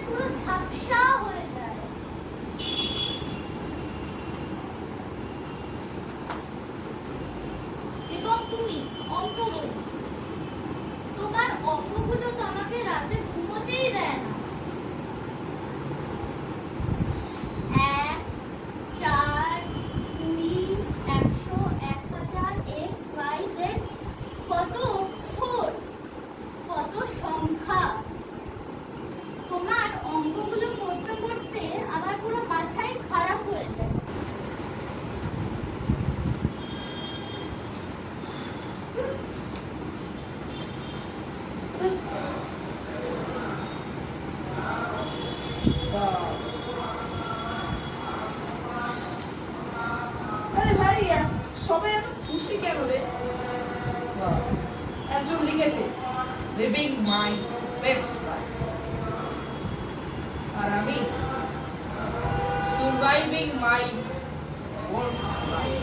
পুরো ঝাপসা হয়ে যায়। এবং তুমি অঙ্ক বই, তোমার অঙ্কগুলো তো আমাকে রাতে ঘুমোতেই দেয় না। 1, 4, 20, 100, 1000, x, y, z, কত অক্ষর, কত সংখ্যা। তোমার অঙ্কগুলো করতে করতে আমার পুরো মাথাই খারাপ হয়ে যায়। আরে ভাই, সবাই এত খুশি কেন রে? একজন লিখেছে লিভিং মাই বেস্ট লাইফ, আর আমি সার্ভাইভিং মাই ওয়ার্স্ট লাইফ।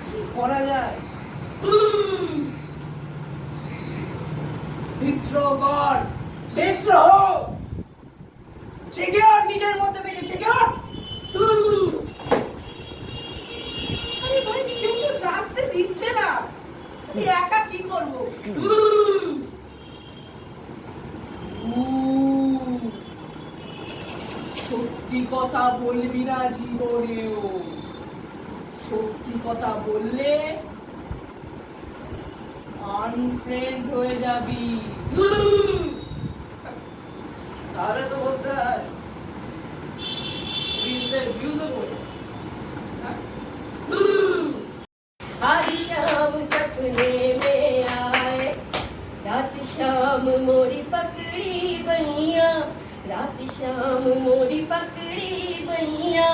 কি করা যায়? বিদ্রোহকর, বিদ্রোহ জেগে ওঠ, নিজের মধ্যে থেকে জেগে ওঠ। আরে ভাই, কেউ তো জানতে দিচ্ছে না, আমি একা কি করবো? সত্যি কথা বলবি না জীবনেও, সত্যি কথা বললে আনফ্রেন্ড হয়ে যাবি। তাহলে তো বলতে হয় প্রিন্সের ভিউজও বলে। आज शाम सपने में आए, रात शाम मोरी पकड़ी बहिया, रात शाम मोरी पकड़ी बहिया,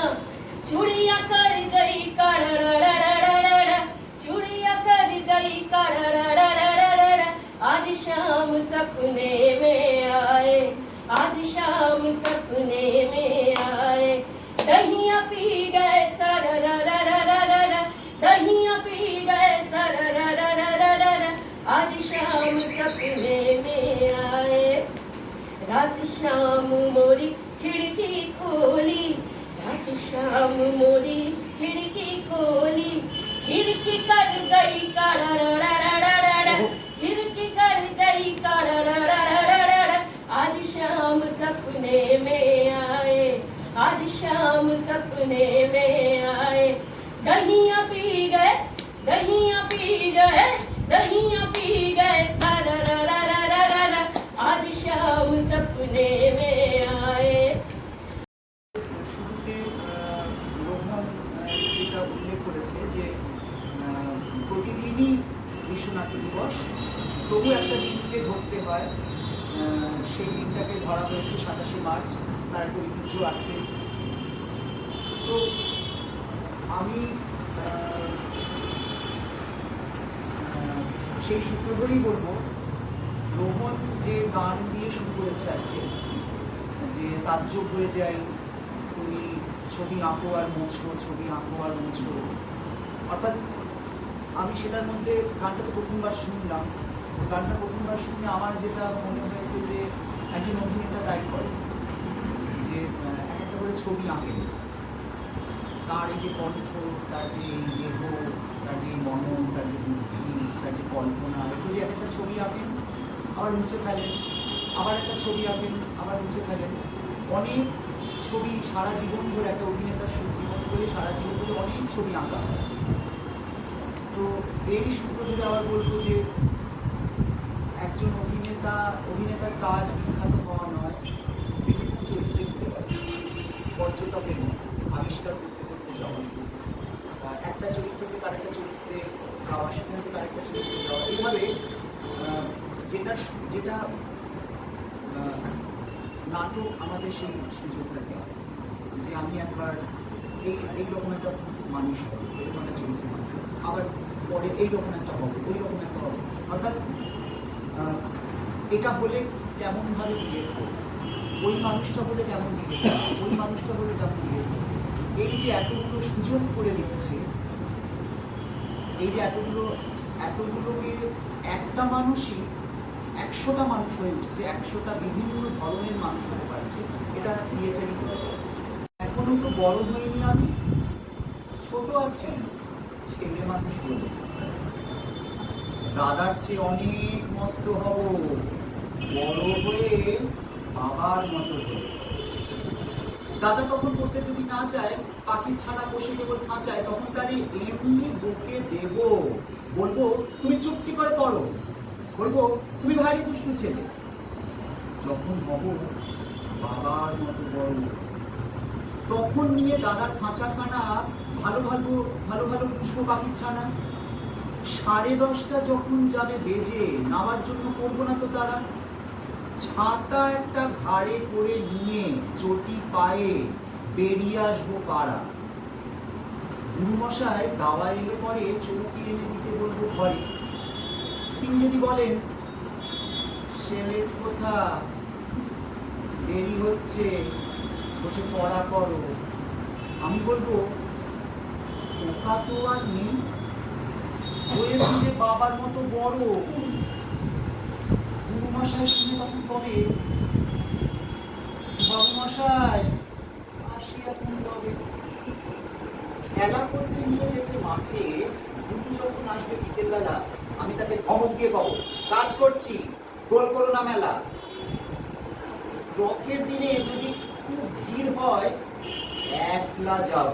चूड़िया कर गई कड़ड़ड़ड़ड़ड़, चूड़िया कर गई कड़ड़ड़ड़ड़ड़, आज शाम सपने में आए, आज शाम सपने में आए, दहिया पी गए सररररररर, दहिया पी गए सररररररर, आज शाम सपने में आए, रात शाम मोरी खिड़की खोली, रात शाम मोरी खिड़की खोली, खिड़की कर गई कड़ड़ड़ड़ड़ड़, खिड़की कर गई कड़ड़ड़ड़ड़ड़, आज शाम सपने में आए, आज शाम सपने में आए, दहिया पी गए, दहिया पी गए, दहिया पी गए सररररररर, आज शाम सपने में आए। শুরুতে রোহন যেটা উল্লেখ করেছে যে প্রতিদিনই বিশ্ব নাট্য দিবস, তবু একটা দিনকে ধরতে হয়। সেই দিনটাকে ধরা হয়েছে 27শে মার্চ, তার একটা ঐতিহ্য আছে। তো আমি সেই সূত্র ধরেই বলবো, রোহন যে গান দিয়ে শুরু করেছে আজকে, যে তাজ্জব হয়ে যাই তুমি ছবি আঁকো আর মোছো, ছবি আঁকো আর মোছো, অর্থাৎ আমি সেটার মধ্যে গানটা তো প্রথমবার শুনলাম। গানটা প্রথমবার শুনে আমার যেটা মনে হয়েছে যে একজন অভিনেতা তাই করে, যে একটা করে ছবি আঁকেন, তার এই যে কণ্ঠ, তার যে দেহ, তার যে মনন, তার যে বুদ্ধি, তার যে কল্পনা, এগুলি একটা ছবি আঁকেন, আবার মুছে ফেলেন, আবার একটা ছবি আঁকেন, আবার মুছে ফেলেন। অনেক ছবি সারা জীবন ধরে, একটা অভিনেতার জীবন ধরে সারা জীবন ধরে অনেক ছবি আঁকা হয়। তো এই সূত্র ধরে আবার বলবো যে একজন অভিনেতার কাজ বিখ্যাত হওয়া নয়, বিভিন্ন চরিত্রে পর্যটকের আবিষ্কার করতে করতে যাওয়া, একটা চরিত্র থেকে আরেকটা চরিত্রে যাওয়া, সেখান থেকে আরেকটা চরিত্রে যাওয়া, এইভাবে যেটা যেটা নাটক আমাদের সেই সুযোগটা দেওয়া, যে আমি একবার এইরকম একটা মানুষ হবো, এরকম একটা চরিত্র মানুষ, আবার পরে এইরকম একটা হবে, ওই রকম একটা হবে, অর্থাৎ এটা হলে কেমনভাবে বিয়ে করবো, ওই মানুষটা হলে কেমন বিয়ে করবো, ওই মানুষটা হলে কেমন বিয়ে করবো, এই যে এতগুলো সুযোগ করে দিচ্ছে, এই যে এতগুলো এতগুলোকে একটা মানুষই 100টা মানুষ হয়ে উঠছে, 100টা বিভিন্ন ধরনের মানুষ হতে পারছে, এটা থিয়েটারই করে। এখনো তো বড় হইনি আমি, ছোট আছি, ছেলে মানুষ বলে। দাদার চেয়ে অনেক মস্ত হব, বড় হয়ে বাবার মতো হয়ে। দাদা তখন করতে যদি না চায়, পাখির ছানা বসে কেবল খাঁচায়, তখন তারে এমনি বকে দেব, বলবো তুমি চুপটি করে করো, বলবো তুমি ভারী দুষ্টু ছেলে। যখন হব বাবার মতো বড়, তখন নিয়ে দাদার খাঁচাখানা ভালো ভালো ভালো ভালো পুষ্প পাখির ছানা। 10:30 যখন যাবে বেজে, নামার জন্য করবো না তো তারা। ছাতা একটা ঘাড়ে করে নিয়ে চটি পায়ে বেরিয়ে আসবো পাড়া। গুরুমশাই দাওয়া এলে পরে চৌকি এনে দিতে বলবো ঘরে। তিনি যদি বলেন ছেলের কথা দেরি হচ্ছে, বসে পড়া করো, আমি বলবো ওকা তো আর নেই, হয়েছি যে বাবার মতো বড়। গুরুমশাই শুনে তখন কবে, বাবুমশাই আসি এখন কবে। খেলা করতে নিয়ে যেতে মাঠে, গুরু যখন আসবে বিকেল বেলা, আমি তাকে ধমক দিয়ে কব, কাজ করছি, গোল করো না মেলা। রথের দিনে যদি খুব ভিড় হয়, একলা যাব,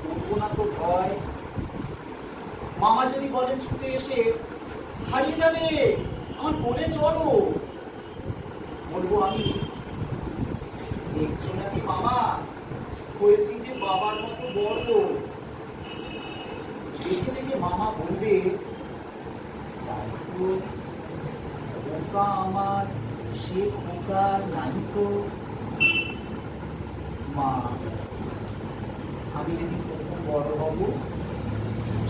করবো না তো ভয়। মামা যদি বলেন ছুটে এসে, হারিয়ে যাবে আমার কোলে চলো, বলবো আমি দেখছো নাকি মামা, হয়েছি যে বাবার মতো বড়। দেখে দেখে মামা বলবে, তাই তো খোকা আমার, সে খোকার নাই তো। মা, আমি যেদিন প্রথম বড় হব,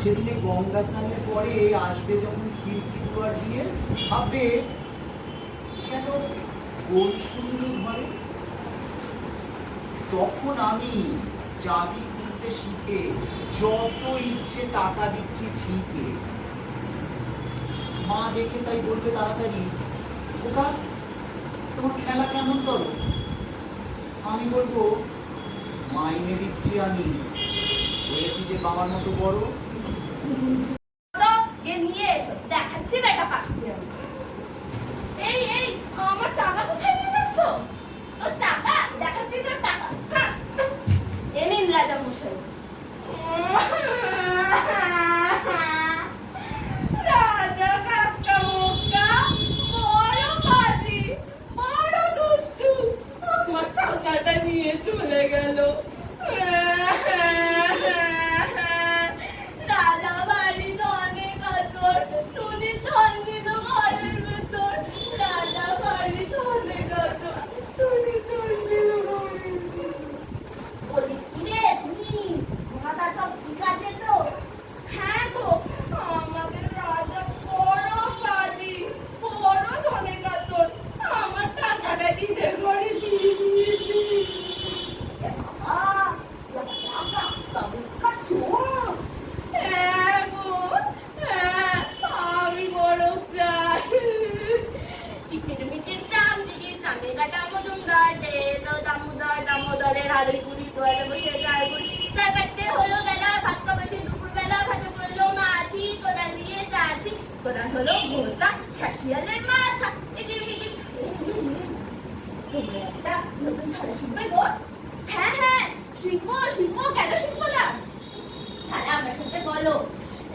সেদিনে গঙ্গা স্নানের পরে আসবে যখন খিড়কি দুয়ার দিয়ে, ভাববে কেন বই শুনল ঘরে। তখন আমি চাবি খুলতে শিখে যত ইচ্ছে টাকা দিচ্ছি ঝিকে। মা দেখে তাই বলবে তাড়াতাড়ি, খোকা তোমার খেলা কেমন করো। আমি বলবো মাইনে দিচ্ছি আমি, হয়েছি যে বাবার মতো বড়। নিয়ে এসো, দেখাচ্ছি না এটা পাখি। এই এই আমার টাকা কোথায় নিয়ে যাচ্ছ? তোর টাকা দেখাচ্ছি, তোর টাকা এ নিন রাজা মশাই। রাজা কাকা বোকা, বড় বাজি, বড় দুষ্টু, আমার টাকাটা নিয়ে চলে গেল। রাজা বাড়ি ধনে কাতর, টুনি ধন দিল ঘরের ভেতর। রাজা বাড়ি ধনে কাতর, টুনি ধন দিল ঘরের ভেতর। বলিস কি রে তুমি, মাথা সব ঠিক আছে তো? হ্যাঁ গো, আমাদের রাজা বড় বাজি, বড় ধনে কাতর, আমার টাকাটা নিজের ঘরে দিয়ে দিয়েছে। আমি বড় চাই। টিকিট মিটির চাম টিকিট চামে কাটা মজুমদার এলো দামোদর, দামোদরের হাড়ি গুড়ি দোয়ালে বসে যায় বুড়ি। চার কাটতে হলো বেলা, ভাত খাবাসে দুপুর বেলা, ভাতে পড়লো মাছি, কোদাল দিয়ে চাছি, কোদাল হলো ভোরটা ক্যাশিয়ালের মাথা। টিকিট মিটির তোমরা একটা নতুন ছাড়া শিখবে গো? হ্যাঁ হ্যাঁ শিখবো শিখবো, কেন শিখবো না? তাহলে আমার সাথে বলো,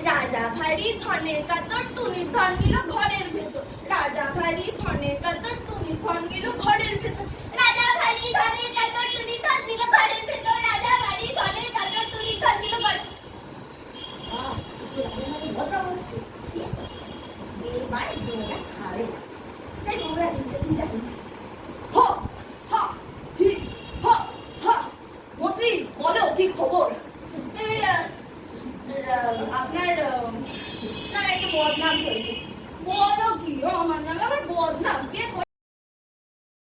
রাজা ভারী ধনের কাতর, টুনি ধন নিল ঘরের ভেতর। রাজা ভারী ধনের কাতর, টুনি ধন